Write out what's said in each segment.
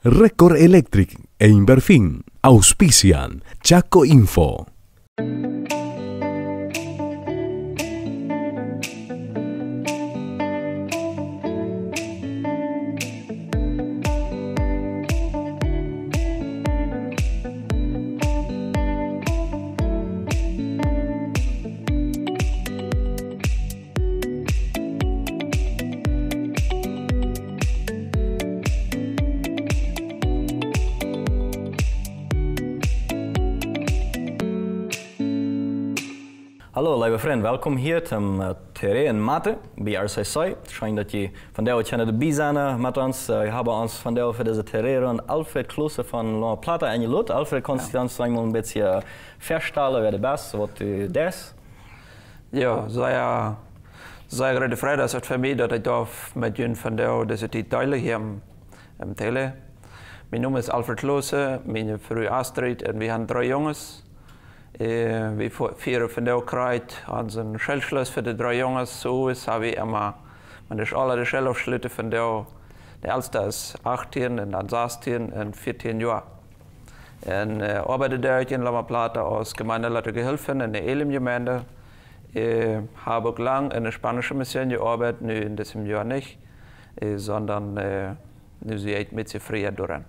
Record Electric e Inverfin auspician Chaco Info. Hallo lieve vriend, welkom hier Tumm Teré in Mate bij RCC. Schijn dat je vandaag erbij zijn met ons. Je hebt ons vandaag voor deze Teré Alfred Klose van La Plata en je lot. Alfred, kan je ons einmal een beetje verstellen wie de best, wat u des? Ja, sehr gerade Freude, dass es für mich, dass ich darf mit Ihnen von der diese Zeit teilen hier im Tele. Mein Name ist Alfred Klose, meine Frau Astrid und wir haben 3 Jungs. Wir vieren von der Kreuz an so einen Schulschluss für die 3 Jungs. So ist, habe ich immer, man ist alle die Schulaufschlüsse von der älteste ist 18 und dann 16 und 14 Jahre. Und arbeite dort in La Plata als gemeindeleiter Gehilfin in der Elim-Gemeinde. Habe auch lang in der spanischen Mission gearbeitet, nun in diesem Jahr nicht, sondern nu sehe ich mit sie früher durch.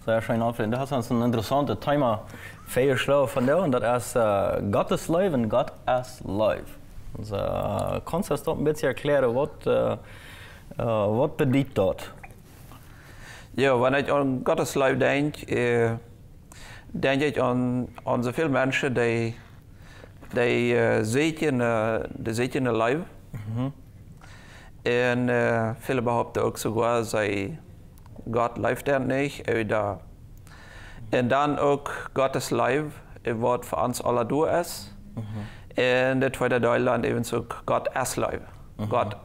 Sehr schön, Alfred. Du hast uns ein interessantes Thema vorgeschlagen von dir, und das ist Gott ist Liebe und Gott ist Liebe. Also, kannst du das ein bisschen erklären, was bedeutet das? Ja, wenn ich an Gottes Liebe denke, denke ich an so viele Menschen, die sehen eine Liebe. Und viele behaupten auch sogar, Gott lebt er nicht, oder. Und dann auch Gottes Liebe, was für uns alle du ist. Und der zweite Teil ebenso Gott ist Liebe. Gott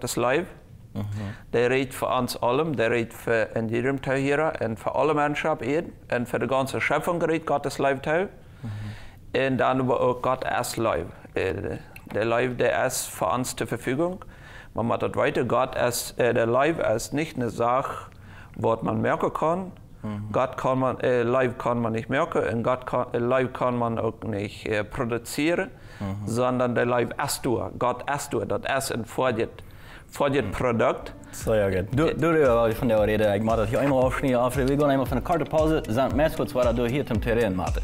ist Liebe. Der redet für uns allem, der redet für in jedem Teil hier und für alle Menschen ab Erden. Und für die ganze Schöpfung redet Gott ist Liebe Teil. Und dann aber auch Gott ist Liebe. Der Liebe, der ist für uns zur Verfügung. Man macht das weiter, der Liebe ist nicht eine Sache, was man merken kann. Liebe kann man nicht merken und Liebe kann man auch nicht produzieren, sondern der Liebe ist du. Gott ist du. Das ist ein vorjet Produkt. Sehr gut. Du von der Rede, ich mache das hier einmal aufschneiden. Wir gehen einmal von der Karte Pause, sind mehr kurz weiter durch hier Tumm Teré in Mate.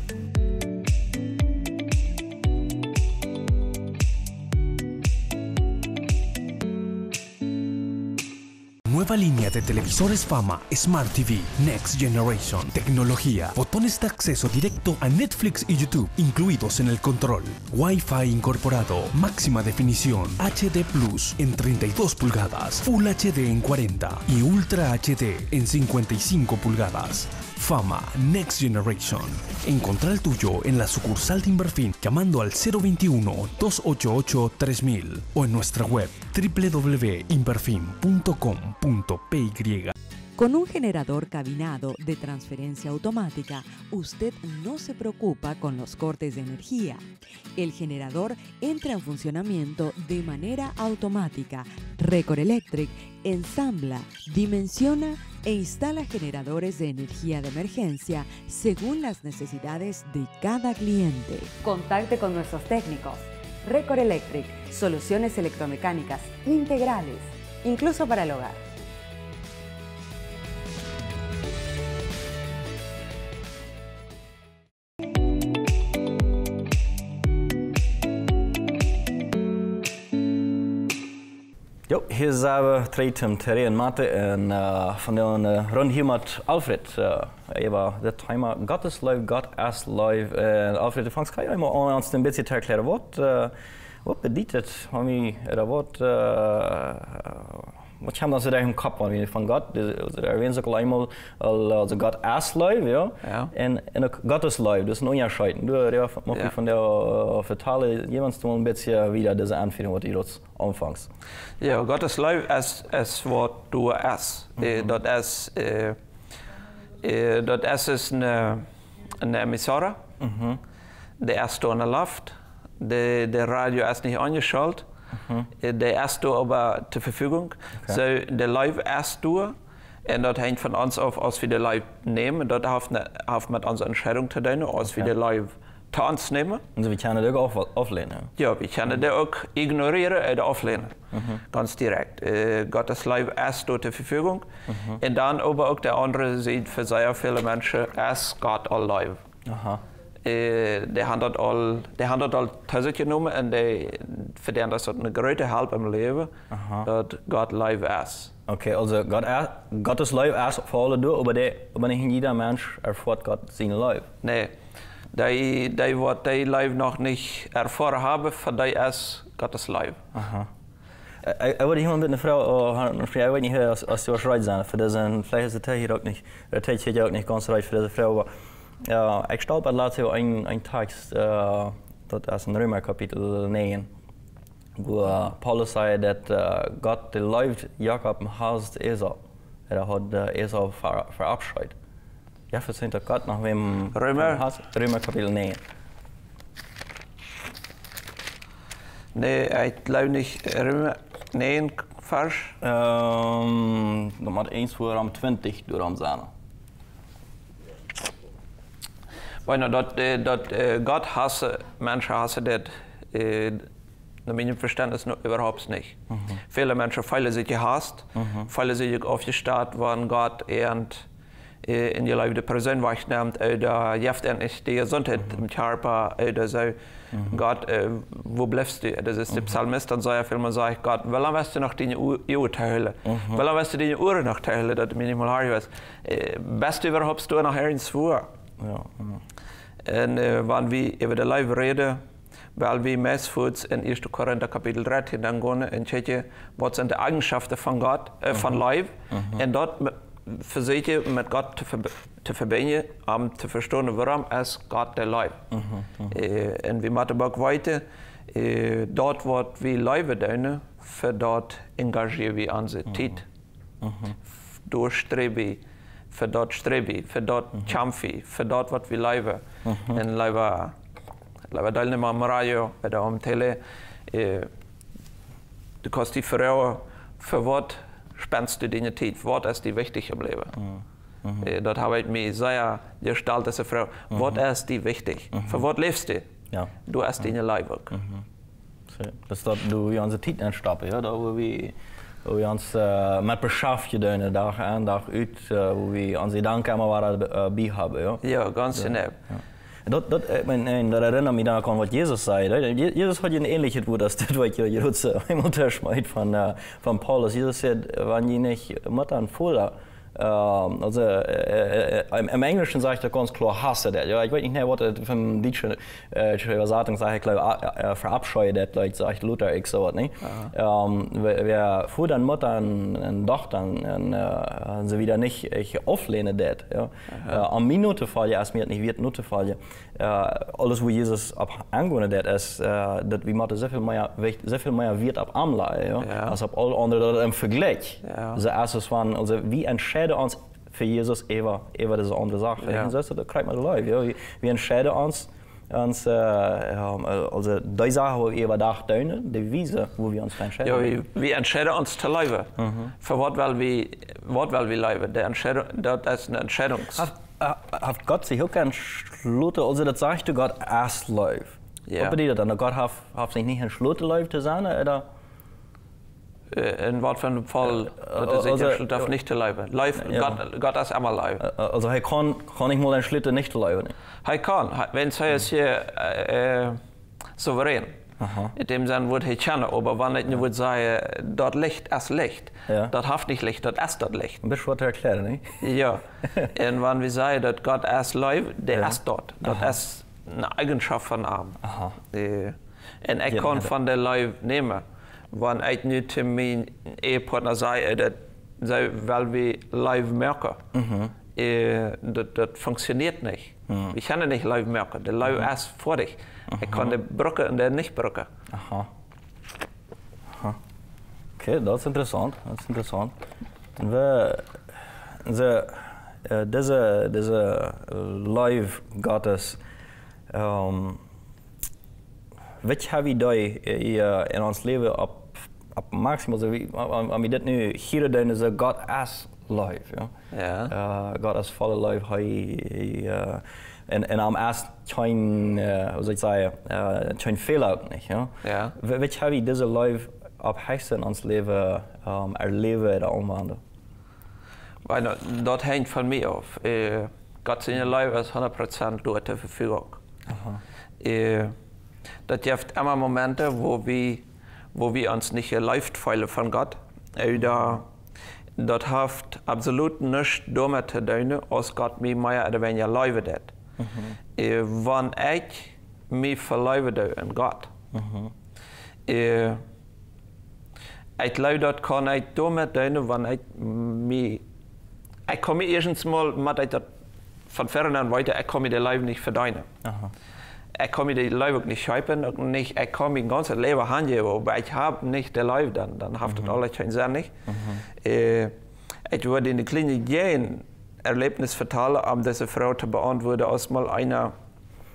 Nueva línea de televisores Fama Smart TV Next Generation. Tecnología, botones de acceso directo a Netflix y YouTube, incluidos en el control. Wi-Fi incorporado, máxima definición, HD Plus en 32 pulgadas, Full HD en 40 y Ultra HD en 55 pulgadas. Fama Next Generation. Encontrá el tuyo en la sucursal de Inverfin llamando al 021-288-3000 o en nuestra web www.inverfin.com.py. Con un generador cabinado de transferencia automática, usted no se preocupa con los cortes de energía. El generador entra en funcionamiento de manera automática. Record Electric ensambla, dimensiona e instala generadores de energía de emergencia según las necesidades de cada cliente. Contacte con nuestros técnicos. Record Electric, soluciones electromecánicas integrales, incluso para el hogar. Jo, hier zijn we Tumm Teré in Mate en van de rond hier met Alfred. Even het thema Gott ist Liebe, Gott ist Liebe. En Alfred, kan je eenmaal ons een beetje te erklären, wat bedeutet het? Wat haben Sie da im Kopf von Gott? Erwähnen Sie einmal, also Gott ist Liebe, ja? Und Gott ist Liebe, das ist ein Unterschied. Du machst von der vertalen jemand mal ein bisschen wieder diese Anführung, was du dort anfängst. Ja, Gott ist Liebe ist was du ist. Das ist eine Emissora, der ist in der Luft, der Radio ist nicht angeschaltet. Der ist aber zur Verfügung. Okay. So, der Live ist En dat hangt van ons af als we de live nemen. Dat heeft met onze Entscheidung te doen, als we de live te ons nemen. Also wir können das auch auflehnen. Ja, wir können das auch ignorieren oder auflehnen. Ganz direkt. Gott ist Liebe erst zur Verfügung. Und dann aber auch der andere sieht für sehr viele Menschen, ist Gott all Liebe. Aha. Die haben das all zusammen genommen und die verdienen das eine große Hilfe im Leben, dass Gott Liebe ist. Okay, also Gott ist Liebe erst für alle durch, aber nicht jeder Mensch erfährt Gott seine Liebe. Nee. Die wat die Live nog niet ervaren hebben, voor die is Gottes Live. Aha. Ik wilde hier met een vrouw, ik weet niet als je was right zijn, voor deze, vielleicht is het hier ook niet, de tijd zit je ook niet ganz right voor deze vrouw, maar ik stel bij laatst een tekst, dat is in Römer kapitel 9, wo Paulus zei dat Gott de Live Jakob haast Esau, had Esau verabscheut. Ja, verzeiht Gott nach wem Römer Kapitel 9. Nee, ich glaube nicht. Römer 9, Vers. Dan moet 1 voor am 20 door am zijn. Bueno, dat Gott hasse, Menschen hassen das, nach meinem Verständnis überhaupt nicht. Viele Menschen fühlen sich gehasst, fühlen sich aufgestarrt, wenn Gott in je leven de persoon wegnimmt, oder jeft endlich die Gesundheit im Körper, oder so, Gott, wo bleibst du? Das ist der Psalmist, dann sagt er vielmehr, sagt Gott, wie lange wirst du noch deine Uhr teilen? Wie lange wirst du deine Uhr noch teilen, dass du mir nicht mal hören wirst? Bist du überhaupt du nachher ins Vor? Ja. Und wenn wir über das Leben reden, weil wir meistens in 1. Korinther Kapitel 13 dann gehen und checken, was sind die Eigenschaften von Gott, von Leib, und dort versuchen mit Gott zu verbinden, um zu verstehen, warum ist Gott der Leib. Und wir machen auch weiter, dort, wo wir Leib tun, für dort engagieren wir unsere Zeit. Durchstreben, für dort streben, für dort kämpfen, für dort, was wir leben. Und leben teilnehmen am Radio oder am Tele. Du kannst die Frau für was spendst du deine Zeit? Was ist die wichtig im Leben? Dort habe ich mir sehr gestellt, diese Frau. Was ist die wichtig? Für was lebst du? Ja. Du hast deine Leibung. Das ist dort, du wir unsere Zeit entstappen, ja? Da wo wir uns mit beschäftigen, Tag an, Tag aus, wo wir unsere Gedanken immer dabei haben. Ja, ja ganz genau. Dat erinnert mich daran, was Jesus zei. Jesus hat een ähnliches Wort als das, was je jetzt unterscheidet von Paulus. Jesus sagt, wenn je nicht mit einem Fehler, also im Englischen sagt er ganz klar, hasse das. Ja, ich weiß nicht, was er vom deutschen Übersetzung sagt, ich glaube, verabscheue das, like, sagt Luther, ich so was, nicht? Wer vor dann mit einen Tochter, sie wieder nicht, ich auflehne das. Ja. Am Minutefall, ja, es mir nicht wird Minutefall, alles, wo Jesus angehen das ist, dass wir machen sehr viel mehr wird ab Amlei, ja, als ab alle anderen im Vergleich. Ja. Also erstes waren, also wie entscheiden uns für Jesus über diese andere Sache. Ja. Das kriegt man live. Ja. Wir entscheiden uns also die Sache, wo wir über Tag tun, die Wiese, wo wir uns entscheiden. Ja, wir entscheiden uns zu leben. Für was will wir leben? Das ist eine Entscheidung. Hat Gott sich auch entschlossen, also das sagst du Gott erst läuft. Ja. Was bedeutet das? Gott hat sich nicht entschlossen, läuft zu sein, oder? In was für einem Fall hat er sich entschlossen, nicht zu leben? Gott ist immer leben. Also er kann nicht mal entschlossen, nicht zu leben? Er kann, wenn er ist hier souverän. In dem Sinne würde er kennen, aber wenn ich würde sagen, dort Licht ist Licht, dort hat nicht Licht, dort ist dort Licht. Das wird erklären, nicht? Ja, und wenn wir sagen, dass Gott ist Liebe, der ist dort. Das ist eine Eigenschaft von ihm. Und ich kann von der Liebe nehmen, wenn ich nicht zu meinem Ehepartner sage, weil wir Liebe merken. Das funktioniert nicht. Ich kann nicht live merken. Der Live ist vor dich. Ich kann die Brücke und der nicht Brücke. Okay, das ist interessant. Diese Live Gottes, wat hebben we in ons leven op maximaal, als we dit nu hier doen, Gott ist live. Ja? Ja. Gott ist voller live. En am erst kein, hoe zou ik zeggen, kein Fehler ook nicht. Ja? Ja. Weet je wie diese live op heisen ons leven erleben oder anwenden? Weil dort hängt von mir auf. Gott sein Leben ist 100% durch zur Verfügung. Das gibt immer Momente, wo wir uns nicht erläuft fühlen von Gott. Dort hat absolut nichts damit zu tun, als Gott mir mehr oder weniger leuven hat. Wenn ich mich verleuve in Gott, ich glaube, das kann ich damit tun, wenn ich mich. Ich kann mich erstens mal mit das von fern an weiter, ich kann mir das Leben nicht verdienen. Ich kann mir das Leben nicht schreiben, ich kann mir ganzes Leben handgeben, aber ich habe nicht das Leben, dann hat das alles keinen Sinn. Nicht. Ich würde in die Klinik gehen, Erlebnis vertellen, um diese Frau zu beantworten, als mal einer.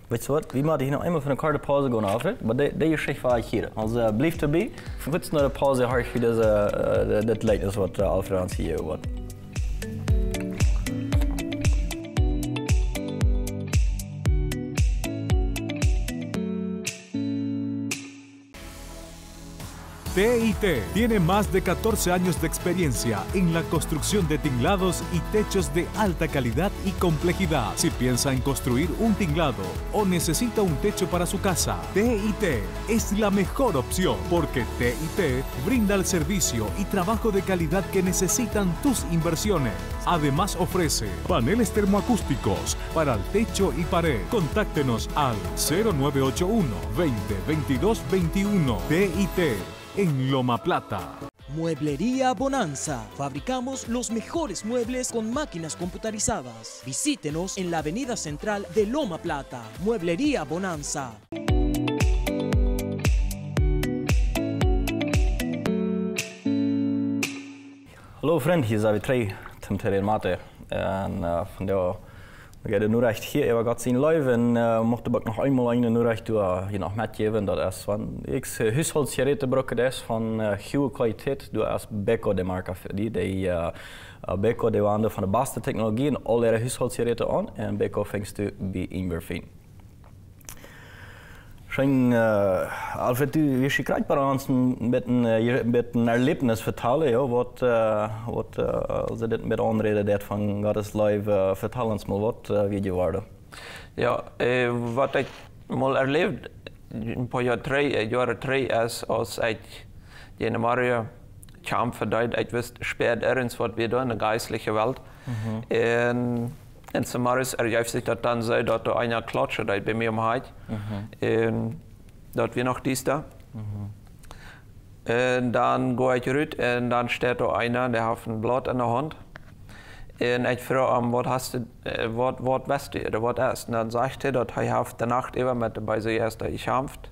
Weet je wat, wie mag hier nog eenmaal voor een korte pauze gaan af, maar die geschicht war ich hier. Also blijf erbij, voor kurz naar de pauze har ik weer dit lijkt wat Alfred ons hier wordt. TIT tiene más de 14 años de experiencia en la construcción de tinglados y techos de alta calidad y complejidad. Si piensa en construir un tinglado o necesita un techo para su casa, TIT es la mejor opción porque TIT brinda el servicio y trabajo de calidad que necesitan tus inversiones. Además ofrece paneles termoacústicos para el techo y pared. Contáctenos al 0981 20 22 21. TIT en Loma Plata. Mueblería Bonanza. Fabricamos los mejores muebles con máquinas computarizadas. Visítenos en la avenida central de Loma Plata. Mueblería Bonanza. Hallo vriend, hier zijn we twee, Tumm Teré en Mate. En van daar ga je nu recht hier über Gott sein Live en mocht ik nog eenmaal een nu recht hier nog metgeven. Dat is van ik huishoudgeräte brokken is van goede kwaliteit. Dat is Beko de marca voor die Beko die waren van de beste technologie en al ihre huishoudgeräte aan en Beko fängst du bij Inberfin. Schön, Alfred, du wirst gerade bei uns mit einem Erlebnis vertellen, ja, was also das mit Anrede von Gott ist Liebe, vertell uns mal, was wie geworden? Ja, was ich mal erlebt, ein paar Jahre drei ist, als ich jene Maria kam verdient, ich wusste spät ergens, was wir da in der geistlichen Welt. En Samaris ergeeft zich dat dan zo dat er een klatsje dat bij mij omheen. En dat we nog dies daar. En dan ga ik eruit en dan staat er einer, der heeft een blad in de hand. En ik vraag hem, wat wist je, oder wat is? En dan zegt hij dat hij heeft de nacht even met bij zijn eerste geschampft.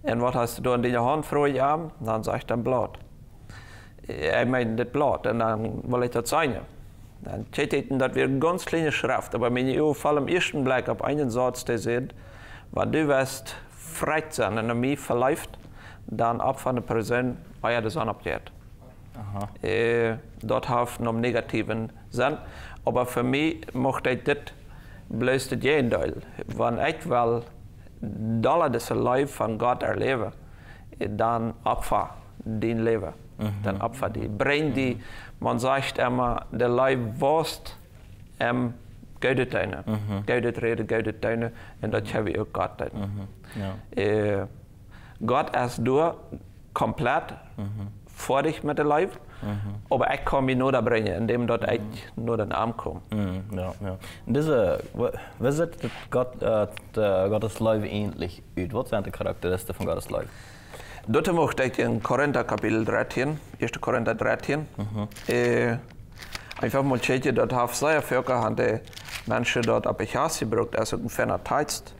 En wat hast du in die hand, vraag ik hem? En dan zegt hij een blad. Ik meen dit blad en dan wil ik dat zijn. Dann steht das wir ganz kleine Schrift, aber wenn ich auf allem ersten Blick auf einen Satz seht, wenn du wirst frei sein und an mich verläuft, dann ab von der Person, weil er das anabgeht. Das hat einen negativen Sinn, aber für mich möchte ich das bloß das Gegenteil. Wenn ich will, das Leben von Gott erleben, dann abfahr dein Leben. Dann abfahr die. Bring die, man sagt immer, der Leib wost Gott deine. Gott reden, Gott deine, und das habe ich auch Gott deine. Gott ist du komplett vor dich mit dem Leib, aber ich kann mich nur da bringen, indem dort ich nur den Arm komme. Ja, ja. Diese, wie sieht Gottes Leib ähnlich aus? Was sind die Charakteristika von Gottes Leib? Dort möchte ich in Korinther Kapitel 13, 1. Korinther 13, einfach mal schauen, dort haben sehr viele Menschen dort ab Echas gebraucht, also ungefähr Text.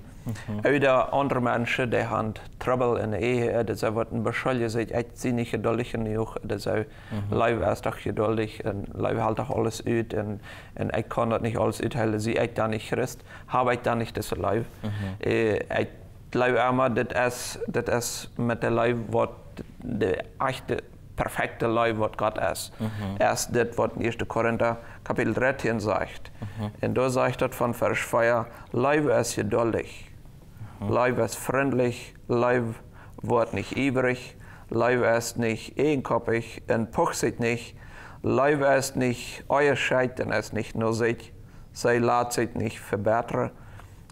Oder andere Menschen, die haben Trouble in der Ehe, die werden beschuldigt, ich sie nicht geduldig genug, die sagen, Leib ist doch geduldig, und Leib hält doch alles aus, und ich kann das nicht alles aushalten, sie ich da nicht Christ, habe ich da nicht das Leib. Ich glaube immer, das ist mit der Leib, was der echte perfekte Leben, was Gott ist. Erst das, was in 1. Korinther Kapitel 13 sagt. Und da sagt das von Vers 4, Leben ist geduldig, Leben ist freundlich, Leben wird nicht ivrig, Leben ist nicht eigenkoppig und pucht sich nicht, Leben ist nicht euer Scheitern, ist nicht nur sich, sie lässt sich nicht verbessern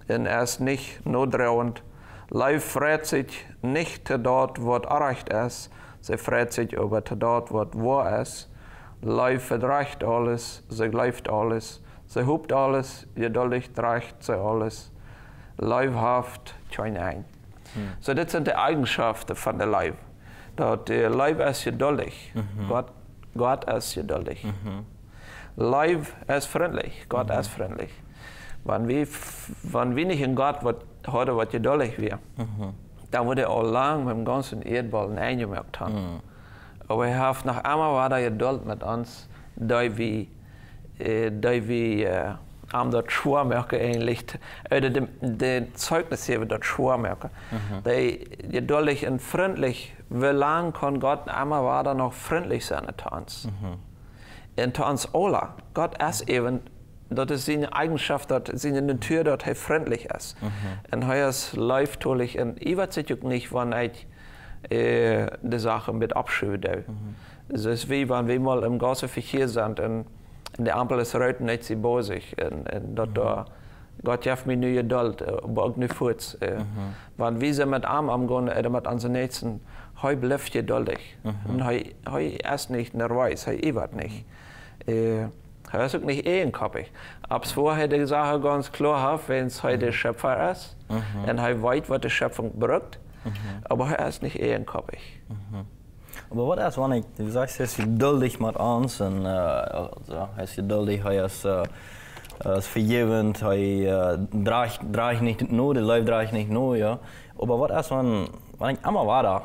und ist nicht notdrehend. Leben freut sich nicht dort, was erreicht ist, sie freut sich über dort, was wahr ist. Leben verdreicht alles, sie läuft alles, sie hupt alles, geduldig trägt sie alles. Leibhaft, kein ein. So, das sind die Eigenschaften von der Leib. Der Leib ist geduldig, Gott ist geduldig. Leib ist freundlich, Gott ist freundlich. Wenn wir nicht in Gott heute was geduldig wäre, dann würde er auch lang mit dem ganzen Erdball eingemerkt haben. Aber er hat noch einmal war der Geduld mit uns, da wir am dort Schwarmerken eigentlich, oder den Zeugnis hier dort Schwarmerken. Die geduldig und freundlich, wie lange kann Gott einmal war da noch freundlich sein zu uns? Und zu uns alle, Gott ist eben, das ist seine Eigenschaft, das ist seine Natur, dass er freundlich ist. Und er ist leibtulich und ich weiß auch nicht, wann ich die Sache mit abschütte. Es ist wie wenn wir mal im ganzen Verkehr sind und die Ampel ist rot und sie bosig. Gott gibt mir nur Geduld, aber auch nicht Fuß. Wenn wir mit Arm umgehen oder mit unseren Nächsten, er bleibt geduldig. Und er ist nicht nervös, er wird nicht. Er ist auch nicht eigenkoppig. Aber vorher die Sache ganz klar, wenn es der Schöpfer ist und er weiß, was die Schöpfung braucht, aber er ist nicht eigenkoppig. Aber was ist, wenn du sagst, er ist geduldig mit uns und er ist geduldig, er ist vergebend, er dreht nicht nur, der Leib dreht nicht nur, ja. Aber was ist, wenn ich einmal war da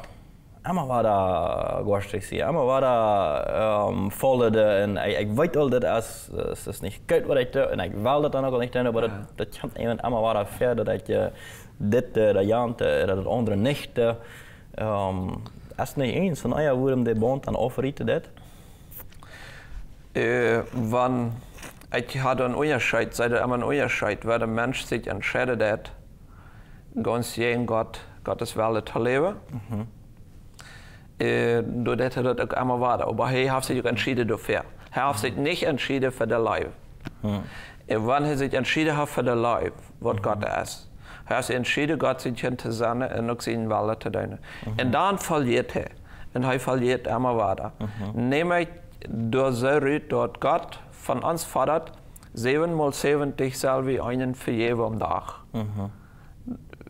garstig, einmal war da voll und ich weiß all das, es ist nicht gut, was ich tue, und ich will das dann auch nicht tun, aber das kommt jemand einmal war da fair, dass ich das Jante, das andere nicht. Ist nicht eins von euch, warum der Bund dann aufrichtet das? Wenn ich hatte einen Unterschied, seit er einen Unterschied, weil der Mensch sich entscheidet, ganz gegen Gottes Wille zu leben, du das auch einmal war. Aber er hat sich entschieden dafür. Er hat sich nicht entschieden für den Leib. Wenn er sich entschieden hat für den Leib, was Gott ist, er hat sich entschieden, Gott sich zu sein und auch seinen Wille zu tun. Und dann verliert er. Und er verliert einmal weiter. Nämlich durch so dort Gott von uns fordert, 7 mal 70 selber einen für jeden Tag.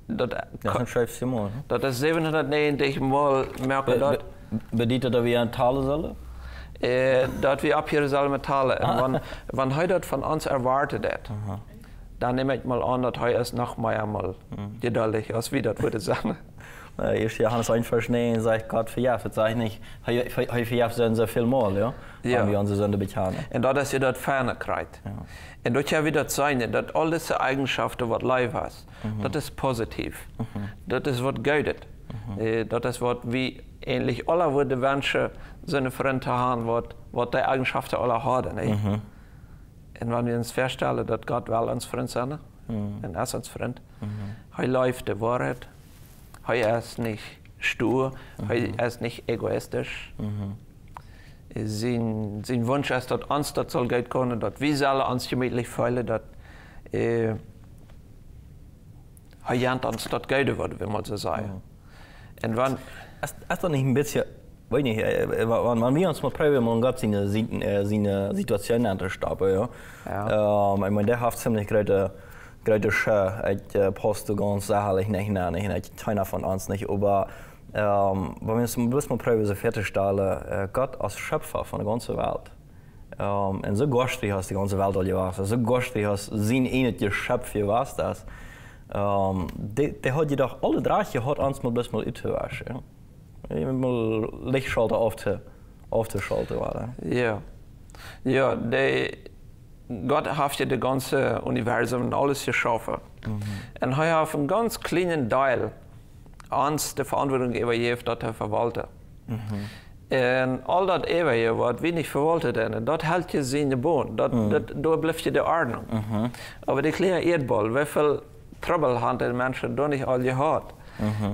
Das ist 50 Mal. Das ist 790 Mal, merke dort. Bedeutet das, wir ein Talen sollen? Dass wir ab hier sollen talen. Wenn er das von uns erwartet hat, dann nehme ich mal an, dass er es noch mal geduldig als wie das würde sagen. Eerst Johannes 1 vers 9 sagt Gott verjaft. Das sage ich nicht. Hij verjaft zijn so viel Mal, ja? Wenn wir unsere Sünde bekennen. Und da ist ja das Ferne kriegt. Und das ja wieder zeigen, dass all diese Eigenschaften, was Leib hast, das ist positiv. Das ist was Gutes. Das ist was wie ähnlich alle würde wünschen, seine Freunde haben, was die Eigenschaften alle haben. Und wenn wir uns feststellen, dass Gott will uns Freund sein, und er ist uns Freund, er läuft die Wahrheit, er ist nicht stur, er ist nicht egoistisch. Sein Wunsch ist, dass uns das soll Geld kommen, dass wir alle uns gemütlich fühlen, dass er lernt uns das Geld, würde wir mal so sagen. Und wenn ist das nicht ein bisschen, weiß nicht, wenn wir uns mal probieren, mal Gott seine Situation anzustoppen, ja. Ich meine, der hat ziemlich große Schö, ich poste ganz sicherlich nicht, keiner von uns nicht, aber wenn wir uns mal probieren, so fertigstellen, Gott als Schöpfer von der ganzen Welt, und so garstig hast die ganze Welt all gewesen, so garstig hast sein eines Geschöpf gewesen, das, der hat jedoch alle 3 hat uns mal ausgewaschen, ja. Mal Lichtschalter aufzuschalten war. Ja, Gott hat ja das ganze Universum und alles geschaffen. Und er hat einen ganz kleinen Teil uns die Verantwortung übergeben, das er verwaltet. En al dat eeuwige wat we niet verwolten hebben, dat houdt je in de boon. Daar blijft je de ordnung. Aber die kleine Erdball, hoeveel trouble hadden mensen dan niet al gehad?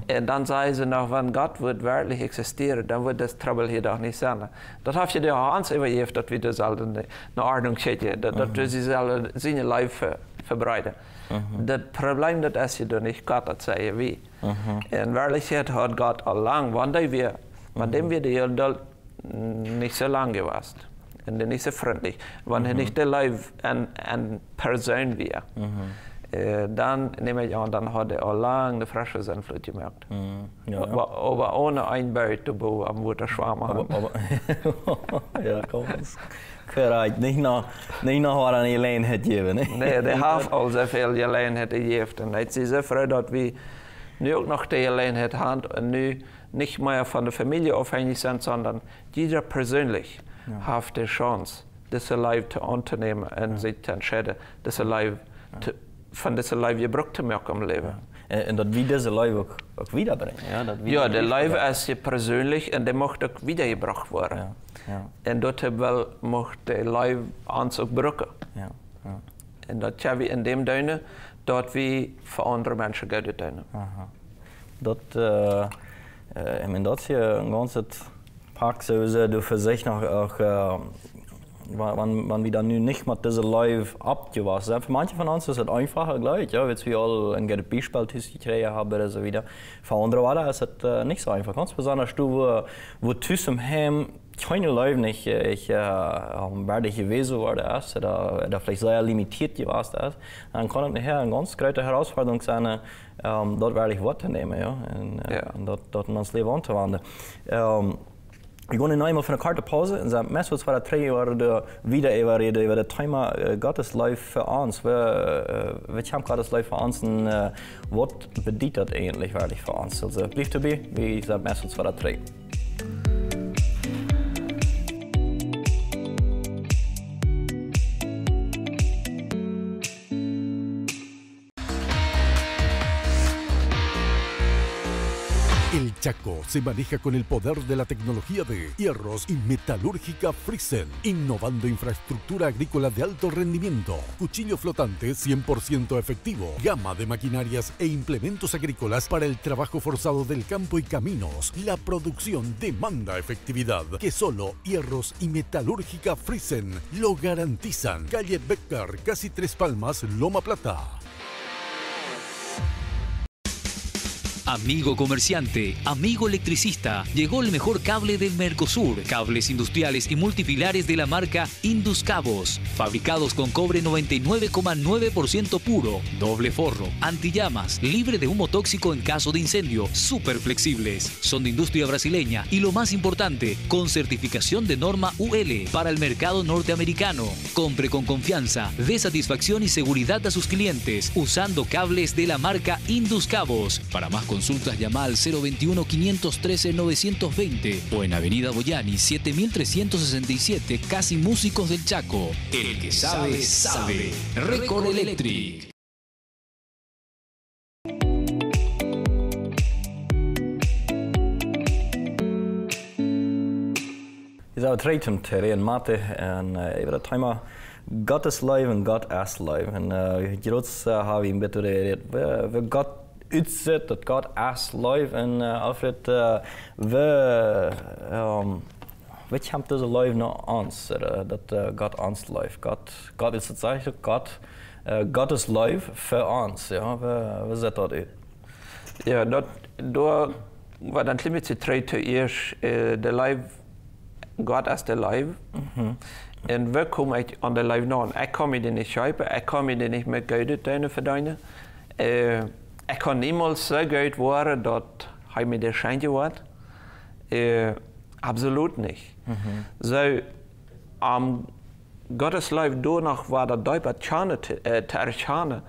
En dan zeiden ze nog, wenn Gott wird werkelijk existeren, dan wordt das trouble hier doch niet zijn. Dat heeft je de Hans overgegeven, dat we dus al de ordnung zetten, dat we ze zijn leven verbreiden. Dat probleem dat is je dan niet Gott, dat zei wie. En werkelijkheid had Gott al lang, wanneer we dem wir die nicht so lang geweest en nicht so freundlich. Wenn nicht der Live en Person wäre, dann nehme ich an, dann hat al lang de frische Einfluss gemerkt. Aber ohne Einbau zu bauen am Wutterschwarm. Ja, kom eens. Correct. Niet nog wat aan je leen het geven. Nee, die heeft al zoveel je leen het gegeven. En het is zo vrij dat we nu ook nog die leen het hebben en nu nicht mehr von der Familie abhängig sind, sondern jeder persönlich hat die Chance, das Leben zu unternehmen und sich zu entscheiden, das Leben von diesem Leben gebraucht zu machen im Leben. En dat wie deze Leben ook wiederbrengen. Ja, der Leben ist ja persönlich und der muss auch wiedergebracht werden. Und dort muss der Leben uns auch brauchen. Und das haben wir in dem Duine, dort wir für andere Menschen Geld tun. Ik meen dat je een ganze Park sowieso du für sich noch auch, wenn wir dann nicht mit dieser Live abgewachsen sind. Für manche von uns ist es einfacher gleich, ja, jetzt wir alle ein gutes Beispiel gekriegt haben oder so wieder. Für andere war ist es nicht so einfach. Ganz besonders du, wo du im Heim keine Live nicht, werde ich gewesen worden ist, oder vielleicht sehr limitiert gewesen ist, dann kann es nachher eine ganz große Herausforderung sein, dort wirklich wahrzunehmen, ja, und dort in das Leben anzuwenden. Wir gehen noch einmal für eine kurze Pause und sagen, meistens war das 3 Jahre wieder über das Thema Gott ist Liebe für uns. Wir haben Gott ist Liebe für uns und was bedeutet das eigentlich wirklich für uns? Also, bleib dabei, wie gesagt, meistens war das 3. El Chaco se maneja con el poder de la tecnología de Hierros y Metalúrgica Friesen, innovando infraestructura agrícola de alto rendimiento, cuchillo flotante 100% efectivo, gama de maquinarias e implementos agrícolas para el trabajo forzado del campo y caminos. La producción demanda efectividad que solo Hierros y Metalúrgica Friesen lo garantizan. Calle Becker, casi 3 Palmas, Loma Plata. Amigo comerciante, amigo electricista, llegó el mejor cable del Mercosur. Cables industriales y multipilares de la marca Indus Cabos. Fabricados con cobre 99,9% puro, doble forro, antillamas, libre de humo tóxico en caso de incendio, súper flexibles. Son de industria brasileña y lo más importante, con certificación de norma UL para el mercado norteamericano. Compre con confianza, dé satisfacción y seguridad a sus clientes usando cables de la marca Indus Cabos. Para más consultas llama al 021-513-920 o en Avenida Boyani 7367, casi Músicos del Chaco. El que sabe, sabe. Record Electric. Je zou het Tumm Teré en Mate en even het thema Gott ist Liebe en Gott ist Liebe. En groot hebben we een beetje we Gott uitzet dat God is live en Alfred, we hebben deze live naar ons, dat God ons live. God is het eigenlijk, God is live voor ons, ja, we zetten dat uit. Ja, dat door wat dan limit te treden is de live, God is de live. En we komen aan de live na. Ik kan me die niet schrijven, ik kan me die niet met Geld verdienen. Ik kan niemals zo goed worden dat hij me de schijntje wordt. Absoluut niet. Zo, God is live door nog waar dat duidt te erkennen,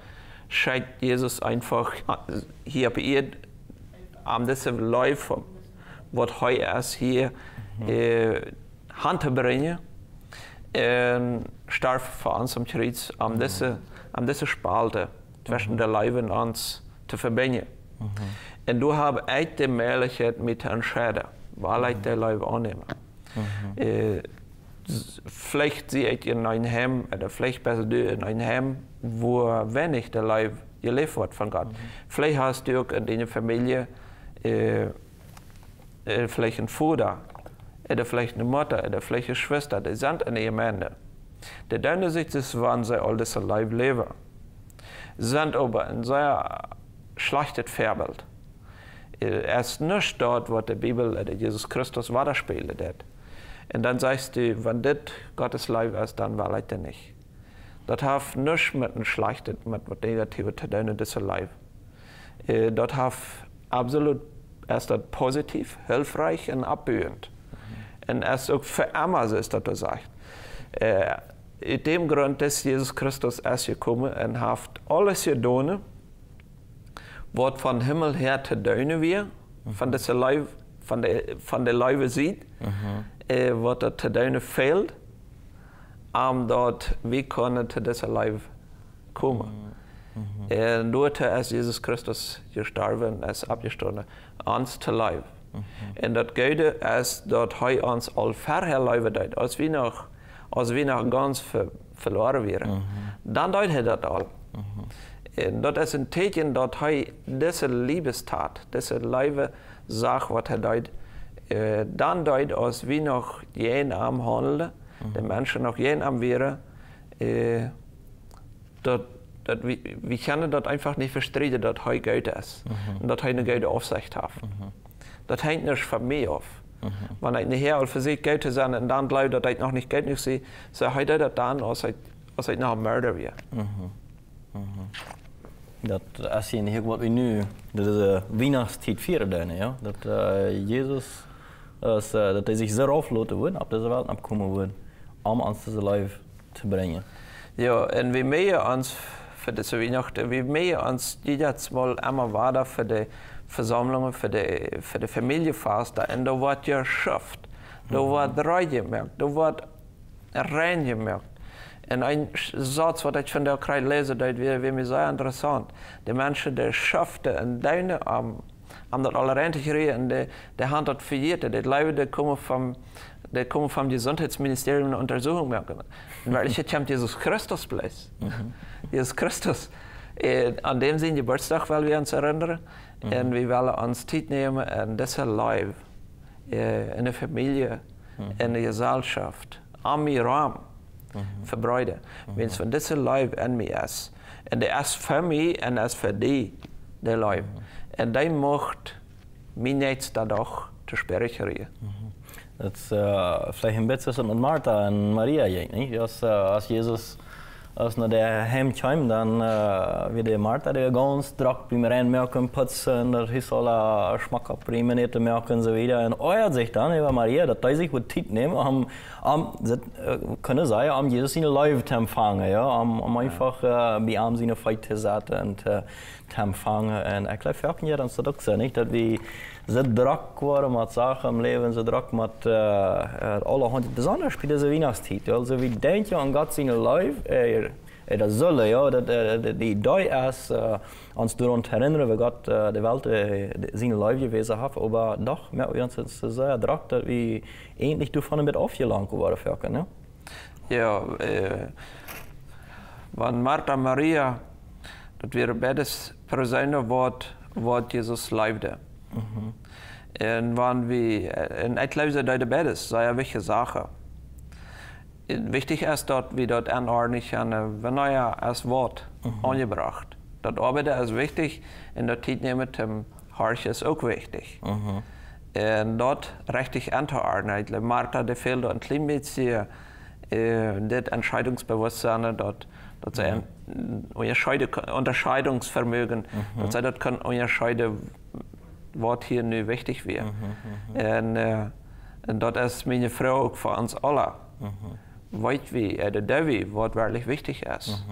schijnt Jezus einfach hier op eerd aan deze live, wat hij is hier, hand te brengen. En sterft voor ons om kruis aan deze spalte tussen de leven en ons te verbinden. En du hast echt die Möglichkeit mit entscheiden, weil ich die Leute annehmen. Vielleicht sehe ich in einem Heim, oder vielleicht besser du in einem Heim, wo wenig der Leib gelebt wird von Gott. Vielleicht hast du auch in deiner Familie vielleicht einen Vater, oder vielleicht eine Mutter, oder vielleicht eine Schwester, die sind in der Gemeinde. Die denken sich, das waren sie all das Leib leben. Sind aber ein sehr schlechtes Vorbild. Erst nicht dort, wo die Bibel oder Jesus Christus widerspiegelt hat. Und dann sagst du, wenn das Gottes Leib ist, dann will ich das nicht. Das hat nichts mit einem schlechten, mit was Negatives zu tun, das Leib. Das hat absolut erst positiv, hilfreich und abbühend. Und erst auch für immer ist das gesagt. In dem Grund ist Jesus Christus erst gekommen und hat alles getan, was von Himmel her zu tun wir, von dieser Leib, von der Leibe sieht, was da zu tun fehlt, dort wie können zu dieser Leib kommen. Nur als Jesus Christus gestorben ist, abgestorben, uns zu Leib. Und das geht, als dort heu uns all vorher Leibe deut, als wir noch ganz verloren wären. Dann deut er das all. Und das ist ein Tätchen, dort heu diese Liebestat, diese Leibe Sache, was er deut, dann deut, als wir noch jeden am handeln, die Menschen noch jeden am wären, wir können das einfach nicht verstehen, dass heu Geld ist. Und dass heu eine gute Aufsicht hat. Das hängt nicht von mir auf. Wenn ich nicht her für sich Geld zu sein und dann bleibt, dass ich noch nicht Geld nicht sehe, so heute das dann, als ich noch ein Mörder wäre. Dat is hier wat we nu de Weihnachtstijd vieren, ja? Dat Jesus dat hij zich zo aflaten wordt, op deze wereld opkomen wordt, om ons deze leven te brengen. Ja, en we meer ons voor deze Weihnachten, we meer ons jedes Mal immer weiter für die Versammlungen, für die Familienfeste, und da wird geschafft, da wird reingemerkt, da wird reingemerkt. Und ein Satz, was ich von der Kreis lese, das wäre mir sehr interessant. Die Menschen, die schafften und deine am das alle reintegrieren, die haben das verjährt, die Leute, die kommen vom Gesundheitsministerium eine Untersuchung machen. Weil ich habe Jesus Christus bleibt. Jesus Christus. An dem sind Geburtstag, weil wir uns erinnern. Und wir wollen uns Zeit nehmen und diese Leib in der Familie, in der Gesellschaft, am Raum. Verbreiden. Wenn es von diesem Leib in mir ist, und der ist für mich und ist für die, der Leib. Und der macht mich nicht dadurch zu spirituell. Dat is vielleicht ein bisschen mit Martha und Maria, nicht? Als Jesus naar de hem kwam, dan weer de Martha die ganz druk bij me reinmerken, putzen, dat is alle smaak op prima te merken en zo wieder. En euert zich dan über Maria, dat hij zich wat tijd neemt, kunnen zeggen, om Jesus zijn Leib te empfangen, ja? om einfach bij hem zijn feit te zetten en te empfangen. En ik geloof ook niet, dat is ook zo, niet? Dat we zo druk worden met zaken im Leben, zo druk met allerhand, besonders bij deze Weihnachtstijd. Also we denken aan God zijn Leib, dat zullen, ja, die idee is ons daran te herinneren, wie Gott de Welt zijn Leib gewesen hat, aber doch merken wir uns sehr druk, dass wir endlich davon ein bisschen aufgelangt worden ne? Ja, wenn Martha und Maria, das wären beides Personen, was Jesus liebte. Und wenn ich glaube, dass beides sehr wichtige Sache. Wichtig ist, dass wir dort anordnen können, wenn er als Wort angebracht. Das Arbeiten ist wichtig und das Zeit nehmen zum Horch ist auch wichtig. Und dort richtig anzuordnen. Martha, der fehlt ein klein bisschen das Entscheidungsbewusstsein, dass sie Unterscheidungsvermögen, dass sie das können unterscheiden, was hier nu wichtig wäre. Und das ist meine Frage auch für uns alle. Weit wie, der Devi, was wirklich wichtig ist.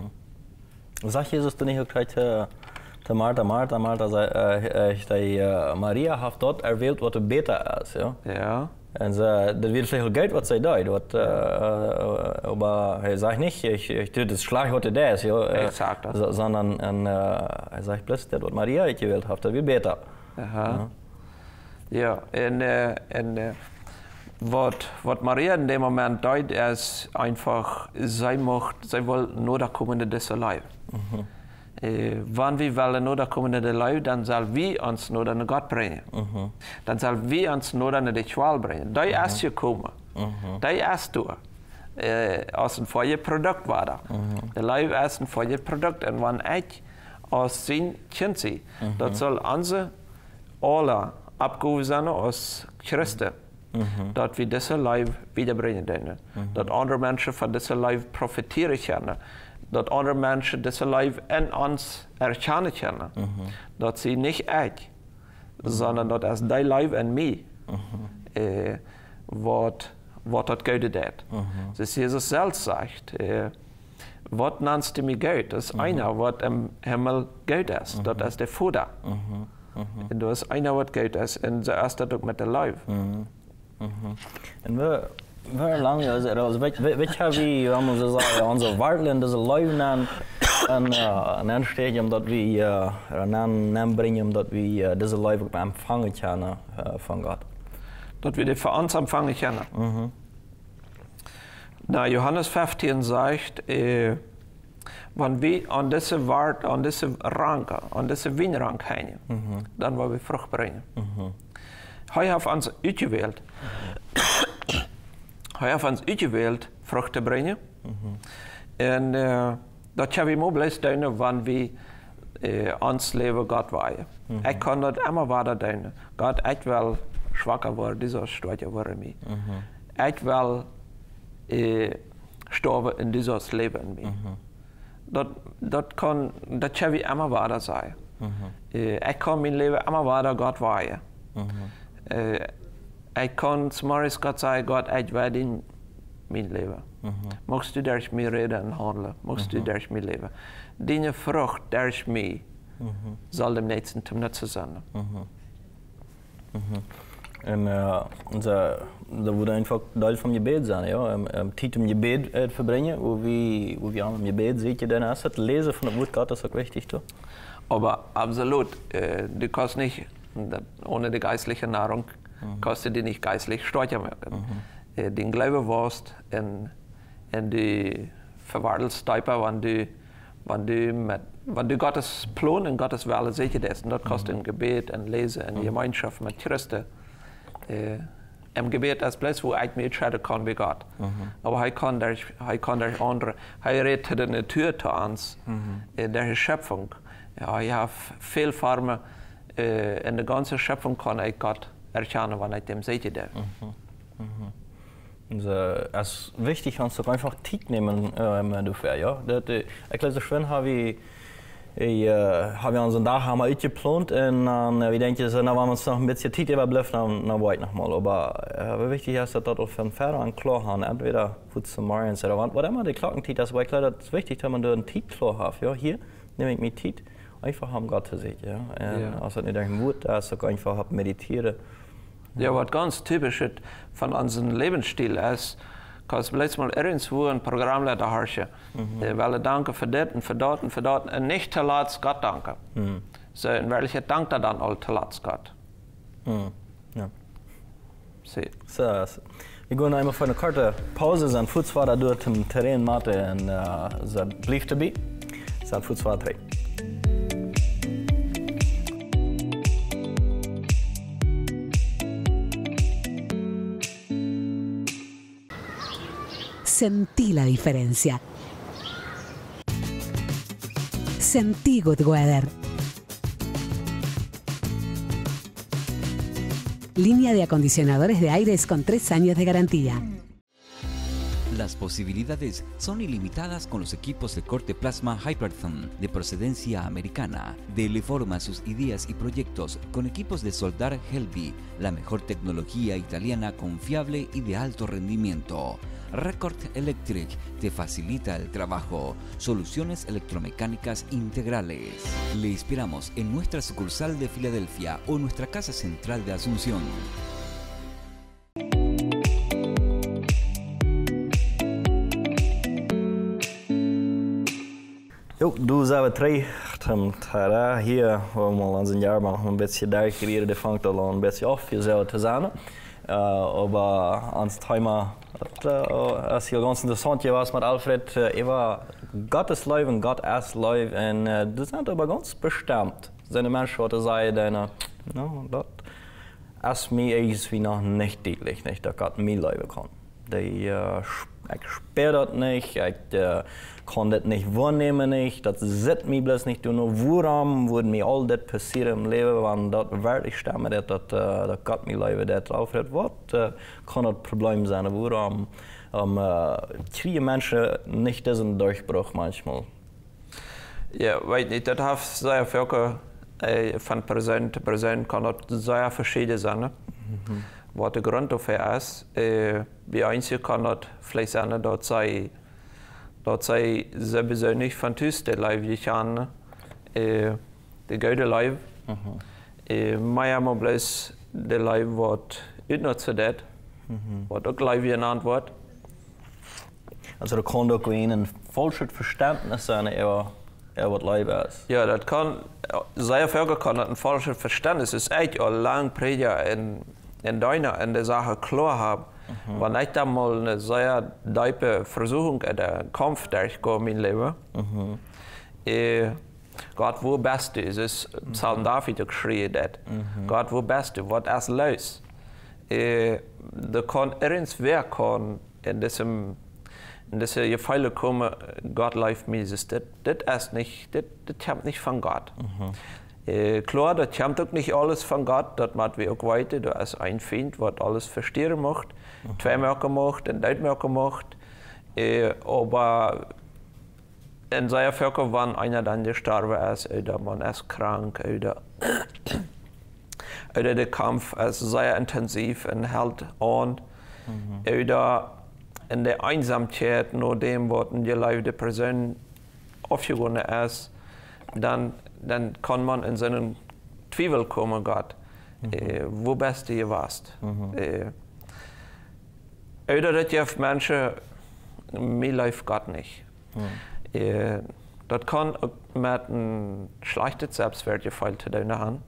Sagt Jesus dann nicht gleich zu Martha, Maria hat dort erwählt, was besser ist, ja? Ja. Und das wird vielleicht Geld, was sie tut. Aber er sagt nicht, ich tue das Schlag, was das ist, ja? Exakt. Sondern er sagt bloß, das, was Maria gewählt hat, das wird besser. Aha. Ja, und was Maria in dem Moment deut, ist einfach, sie will nur da kommen in diese Leib. Wenn wir wollen nur da kommen in die Leib, dann soll wir uns nur an Gott bringen. Dann soll wir uns nur an die Qual bringen. Da ist gekommen. Da ist du. Als ein Feuerprodukt war da. Der Leib ist ein Feuerprodukt. Und wenn ich aus sein Kind sehe, das soll unsere alle abgehoben sein als Christen. Dat wir diese Leib wiederbringen können. Dat andere Menschen von dieser Leib profitieren können. Dat andere Menschen diese Leib in uns erkennen können. Dat sie nicht ich, sondern dat ist dein Leib in mir, was das Gute tut. Das Jesus selbst sagt, was nennst du mir Geld? Das ist einer, was im Himmel Geld ist. Das ist der Vater. Und das ist einer, was Geld ist. Und so ist das auch mit der Leib. En waar lang is het? Also, weet je wie, we moeten zeggen, onze wartel in deze leven een stadium dat we aan brengen, dat we deze leven empfangen kunnen van God. Dat we die voor ons empfangen kunnen. Nou, Johannes 15 zegt, wenn wir an diese Wart, an diese Ranke, an diese Wienrank hängen, dann wollen wir Frucht bringen. Hij heeft ons uitgewählt. Hij heeft ons uitgewählt, Frucht te brengen. En dat gaan we mogelijk doen, wanneer we ons leven God waaien. Ik kan dat immer weiter doen. God, ik wil zwakker worden, dieser sterker worden mij. Ik wil sterven in dieses leven in mij. Dat gaan we immer weiter zijn. Ik kan mijn leven immer weiter God waaien. Ik kan s'morgens Gott zeggen, Gott, ik wil in mijn leven. Mocht u durch mij reden en handelen, mocht u durch mij leven. Die vrucht durch mij zal dem nächsten zum Nutzen sein. En dat wordt einfach deel van je gebed zijn, ja. Tijd om je gebed verbrengen, hoe we aan je gebed ziet je dan is het lezen van het woord God, dat is ook wichtig, toch? Aber absolut, du kannst nicht ohne die geistliche Nahrung kannst du die nicht geistlich stärker machen. Den Glaube warst in die Verwartelsteiper, wenn du Gottes Plan und Gottes Wille sicher ist. Und das kannst du im Gebet, in Lesen, in Gemeinschaft mit Christen. Im Gebet ist Platz, wo ich mich entscheiden kann wie Gott. Aber er kann durch andere, er redet die Natur zu uns, der Schöpfung. Ja, ich habe viele Formen. In der ganzen Schöpfung kann ich Gott erkennen, wenn ich dem sicher darf. Es ist wichtig, dass wir einfach Zeit nehmen dafür. Ja? Ich glaube, schön habe wir unseren Tag uitgeplant und wir denken, wenn wir uns noch ein bisschen Zeit überbleibt, dann wollen wir nochmal. Aber wichtig ist, dass wir von Fern klar haben, entweder zu morgens oder was immer die Glockenzeit ist. Aber ich glaube, das ist wichtig, dass man da einen Zeit klar hat. Ja? Hier nehme ich mir Zeit. Einfach haben Gott zu sehen, ja. Als het niet echt moet, als ik einfach meditieren. Ja, was ganz typisch von unserem Lebensstil ist, kannst du letztes Mal irgendwo ein Programmleiter herrschen. Weil danke für das und für das und für das und nicht zu laat Gott danken. So, in welcher dankt er dann all zu laat Gott? Ja. So, wir gehen einmal für eine kurze Pause, dann Fußfahrer durch Tumm Teré und Mathe und so blieb dabei. Dann Fußfahrer 3. Sentí la diferencia. Sentí good weather. Línea de acondicionadores de aires con 3 años de garantía. Las posibilidades son ilimitadas con los equipos de corte plasma Hyperthon de procedencia americana. Dele forma a sus ideas y proyectos con equipos de soldar Helby, la mejor tecnología italiana confiable y de alto rendimiento. Record Electric te facilita el trabajo. Soluciones electromecánicas integrales. Le esperamos en nuestra sucursal de Filadelfia o nuestra casa central de Asunción. Jo, du zijn we terug, Tumm Teré. Hier, wo wir uns ein Jahr machen, ein bisschen da kreieren, die fängt an ein bisschen auf, für selber zu sein. aber ans Thema, das ist hier ganz interessant, was mit Alfred, Gott ist Liebe und Gott ist Liebe, und das sind aber ganz bestimmt. Seine Menschen, die sagen, das ist mir irgendwie noch nicht deutlich, nicht, dass Gott mir lieben kann. Ich spüre das nicht, ich kann das nicht wahrnehmen, nicht, das sieht mich bloß nicht. Nur warum würde mir all das passieren im Leben, wenn das wirklich stimmt, dass Gott mir lieben, das Alfred, was kann das Problem sein? Warum kriegen Menschen nicht diesen Durchbruch manchmal? Ja, weet niet, dat heeft sehr veel van persoon te persoon kan dat sehr verschieden zijn. Wat de grond dafür ist, bij eentje kan dat vielleicht zijn dat zij sehr persönlich van thuis de leven gaan, de goede leven. Maar maar bloß de leven wat uitnutzen dat, wat ook leven genannt wordt. Also da kann doch ein falsches Verständnis sein, was Liebe ist. Ja, das kann, sehr viel kann das ein falsches Verständnis. Es ist echt auch lang Prediger in der Sache klar haben. Wenn ich da mal eine sehr tiefe Versuchung oder Kampf durchgehe in meinem Leben, Gott, wo bist du? Es ist Psalm David geschrien, Gott, wo bist du? Was ist los? Da kann irgendwer kann in diese Gefälle kommen, Gott läuft mir, das ist nicht, das kommt nicht von Gott. Klar, das kommt auch nicht alles von Gott, das macht wir auch weiter, da ist ein Feind, was alles verstehen macht, zwei Merker macht, ein Deutmerker macht, aber in seiner Völker, wenn einer dann gestorben ist, oder man ist krank, oder der Kampf ist sehr intensiv und hält an, oder in der Einsamkeit, nur dem, was die geliebte Person aufgegangen ist, dann kann man in seinen Zweifel kommen, Gott. Wo bist du gewesen? Oder das gibt Menschen, mir läuft Gott nicht. Das kann auch mit einem schlechten Selbstwertgefühl zu tun haben.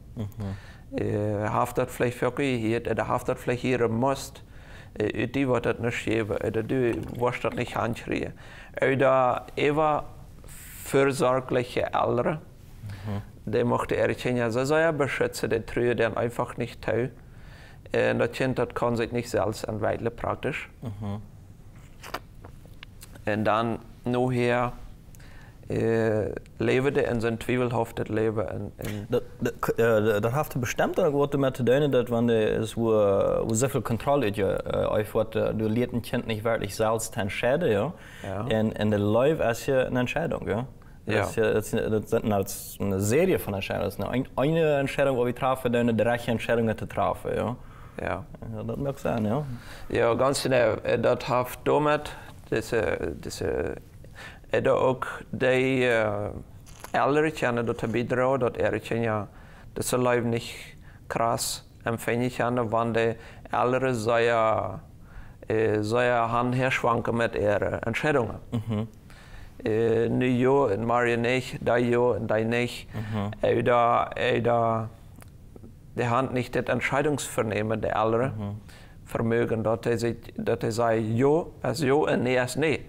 Haft das vielleicht wirklich hier, oder haft das vielleicht hier musst. Die wird das nicht geben, oder du wirst das nicht ankriegen. Oder eher fürsorgliche Eltern, die möchten ihr Kind ja so sehr beschützen, die trauen dann einfach nicht zu. Das Kind das kann sich nicht selbst entwickeln, praktisch. Und dann nachher leven die in zijn twijfelhafte leven. Dat heeft bestemd wat met te doen dat wanneer wo zoveel controle auf wat du leert een kind nicht wirklich selbst entscheiden, ja. En de life is je een Entscheidung, ja. Das ist eine Serie von Entscheidungen. Das ist eine Entscheidung, die wir treffen, dann die rechte Entscheidung zu treffen, ja. Ja, das mag sein, ja. Ja, ganz genau. Das hat damit ook die Eltern kunnen dat bijdragen, dat ja das Leben nicht krass empfangen können, wenn die Eltern sehr herschwanken mit ihren Entscheidungen. Nu ja, en Maria nicht, da ja, en da nicht. Die haben nicht das Entscheidungsvernehmen der Eltern vermögen, dass sie sagen, ja, als ja und nee als nee.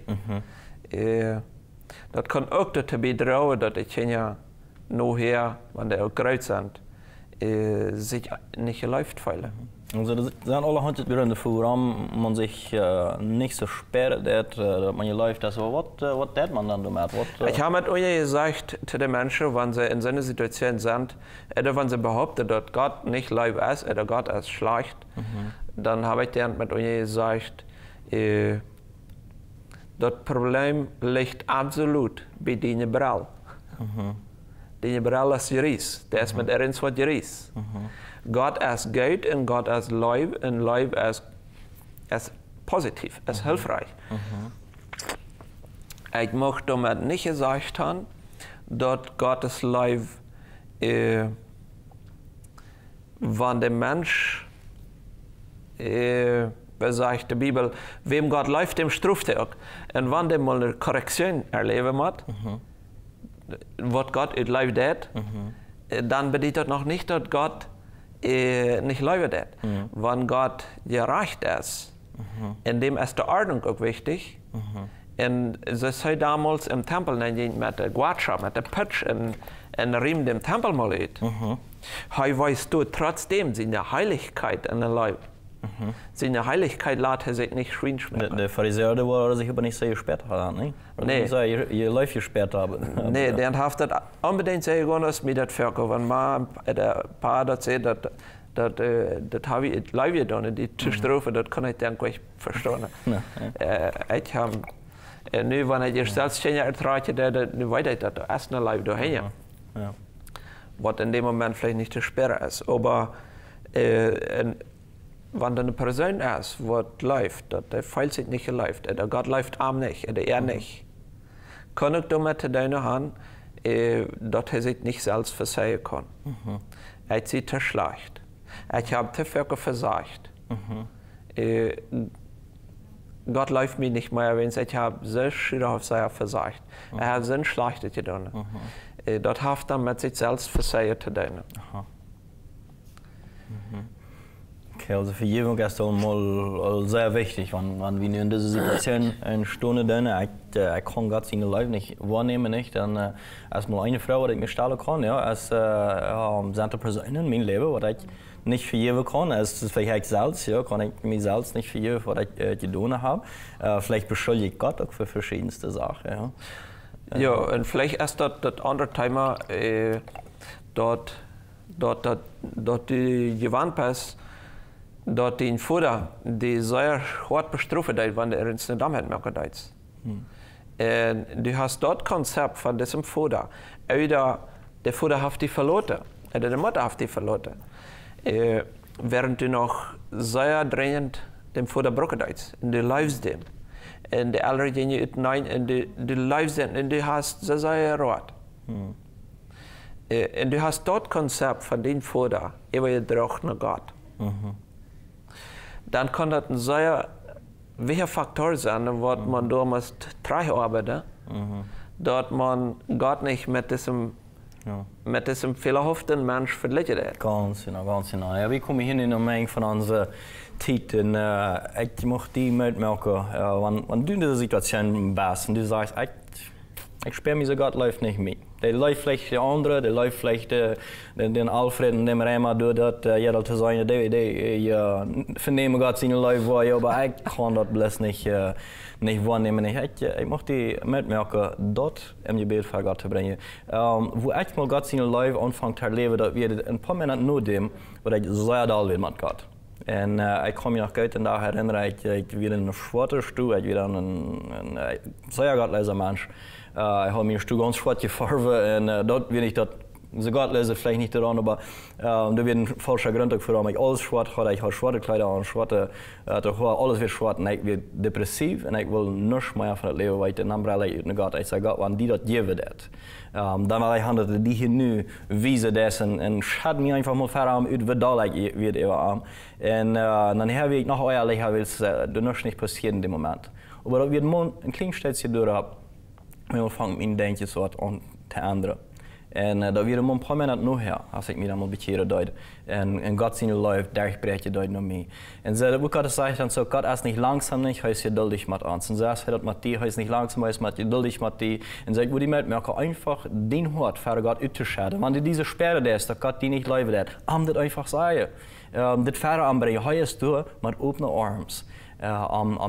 Das kann auch dazu beitragen, dass die Kinder nachher, wenn die auch groß sind, sich nicht geläuft fühlen. Also das sind alle hundert Gründe, warum man sich nicht so sperrt, dass man geläuft. Also was tut man dann damit? Ich habe mit euch gesagt zu den Menschen, wenn sie in so einer Situation sind, oder wenn sie behaupten, dass Gott nicht lieb ist, oder Gott ist schlecht, dann habe ich dann mit euch gesagt, das Problem liegt absolut bei deiner Brille. Deine Brille ist Juris, der ist mit irgendwas was Juris. Gott ist gut und Gott ist lieb und lieb ist positiv, ist hilfreich. Ich möchte damit nicht gesagt haben, dass Gottes Liebe, wenn der Mensch, wie sagt die Bibel, wem Gott läuft, dem straft er auch. Und wenn der mal eine Korrektion erleben hat, was Gott in Liebe tut, dann bedeutet das noch nicht, dass Gott nicht leben das. Wenn Gott gerecht ist, in dem ist die Ordnung auch wichtig. Und sie sei damals im Tempel mit der Guatscha, mit der Pitsch in Riem dem Tempel mal geht. Er weißt du trotzdem seine Heiligkeit in der Leib. Seine Heiligkeit lässt er sich nicht schwingen schmecken. Der Pharisäer, der war sich aber nicht sehr gesperrt haben, nicht? Nee. Ihr Läufe gesperrt haben. Nee, der hat das unbedingt sehr gewonnen mit der Völker. Wenn man ein paar das sieht, das habe ich live getan, die Strophe, das kann ich denke ich verstehen. Ich habe, nu wanneer je zelfstandig uiteraard, nu weet ik dat de eerste live doorheen. Ja. Wat in dem Moment vielleicht nicht zu schwer ist. Aber wenn eine Person ist, die läuft, der fällt sich nicht läuft, der Gott läuft am nicht, der nicht, kann ich damit deine Hand, dass er sich nicht selbst versehen kann. Er sieht zu schlecht. Ich habe zu viel versagt. Gott läuft mir nicht mehr, wenn ich habe so schön auf sich versagt. Er hat so schlecht getan. Das hat dann mit sich selbst versehen zu tun. Okay, also Vergebung ist mal sehr wichtig, wenn wir in dieser Situation eine Stunde tun, ich kann Gott seine Leben nicht wahrnehmen, nicht, dann erstmal eine Frau, die ich mir stellen kann, ja, als sind Personen in meinem Leben, was ich nicht vergeben kann, als vielleicht ich selbst, ja, kann ich mir selbst nicht vergeben, was ich getan habe. Vielleicht beschuldige ich Gott auch für verschiedenste Sachen, ja. Ja, und vielleicht ist das andere Thema, dort die gewandt ist, dort den Vater, die sehr hart bestraft wird, wenn er ins Damm hat, merkt. Und du hast dort Konzept von diesem Vater. Entweder der Vater hat die verloren, oder die Mutter hat die verloren. Während du noch sehr dringend dem Vater brauchen willst, und du läufst dem. Und die Eltern gehen hinein, und du läufst dem, und du hast sehr rot. Und du hast dort Konzept von dem Vater, über die Druck nach Gott. Dann kann das ein sehr wichtiger Faktor sein, wo man da muss arbeiten, dort man Gott nicht mit diesem fehlerhaften Mensch verglichen hat. Ganz genau. Ja, wir kommen hier in der Menge von unserer Zeit und ich möchte die mitmerken, wenn du in dieser Situation bist und du sagst, ich spüre mich so, Gott läuft nicht mit. Der läuft vielleicht der andere, der läuft vielleicht den Alfred und dem Rema durch das, jeder zu sagen, die vernehmen Gott seine Läufe vor, aber ich kann das bloß nicht wahrnehmen. Ich möchte die mitmerken, dort im Gebet für Gott zu bringen. Wo ich mal Gott seine Läufe anfangen zu erleben, dass wir ein paar Minuten nur dem, wo ich sehr doll will mit Gott. Und ich kann mich noch gut an das erinnern, ich wieder in einer schwarzen Stuhl, ich wieder ein sehr gottloser Mensch. Ich habe mir Stuhl ganz schwarz gefärbt und dort bin ich dort, so Gott lese vielleicht nicht daran, aber da wird ein falscher Grund dafür, dass ich alles schwarz habe, ich habe schwarze Kleider an, schwarze Haare, alles wird schwarz und ich werde depressiv und ich will nichts mehr von dem Leben weiter, dann brauche ich nach Gott. Ich sage, Gott, wenn die das geben, dann will ich handelt die hier nu wiesen das und schad mir einfach mal verraum, wie da ich wird arm. Und dann habe ich noch ehrlich, das nichts nicht passiert in dem Moment. Aber da wird man ein kleines Städtchen durch ab. Wir fangen mein Denken so an zu ändern. Und da wird man ein paar Minuten nachher, als ich mir dann mal bekehre deut. Und Gott seine Läufe, der spricht deut noch mehr. Und so, wo Gott sagt dann so, Gott ist nicht langsam, nicht, er ist geduldig mit uns. Und so, er hat mit dir, er ist nicht langsam, er ist geduldig mit dir. Und so, wo die merken, einfach den Hort für Gott auszuschalten. Wenn du diese Sperre da ist, dass Gott die nicht läuft hat, das einfach sagen. Das Fähre anbringen, er ist du mit offenen Armen.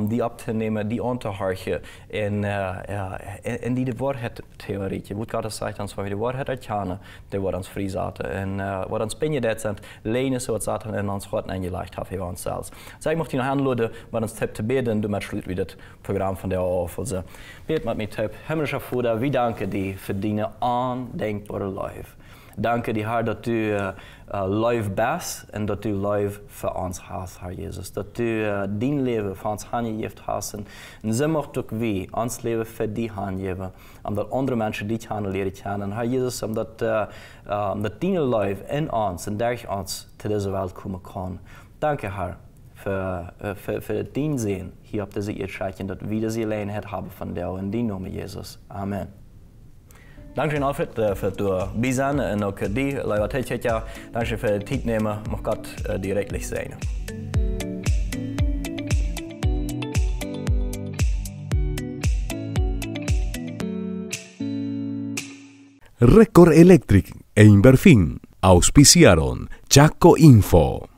Die abzunehmen, die anzuhorchen in die Wahrheit-Theorie. Wo Gott sagt, dass wir die Wahrheit erkennen, die wir uns frei setzen. Und was uns benedikt sind, lehnen so, was Satan in uns Herzen eingelegt hat für uns selbst. So, ich möchte noch anladen, mit uns Tipp zu beten, du möchtest wieder das Programm von der auf. Also, bet mit mir Tipp. Himmlischer Vater, wir danken dir für deine undenkbare Läufe. Danke dir, Herr, dass du Läufe bist und dass du Läufe für uns hast, Herr Jesus. Dass du dein Leben für uns hingegeben hast. Und so möchte auch wir uns Leben für dich hingeben, und dass andere Menschen dich lernen kennen. Herr Jesus, und dass deine Läufe in uns und durch uns zu dieser Welt kommen kann. Danke, Herr, für dein Sehen hier auf dieser Erde, dass wir diese Gelegenheit haben von dir. In deinem Namen, Jesus. Amen. Dankjewel Alfred voor het bijzijn en ook die, dankjewel voor het tijd nemen, mag God direct zijn. Record Electric e Inverfin auspiciaron Chaco Info.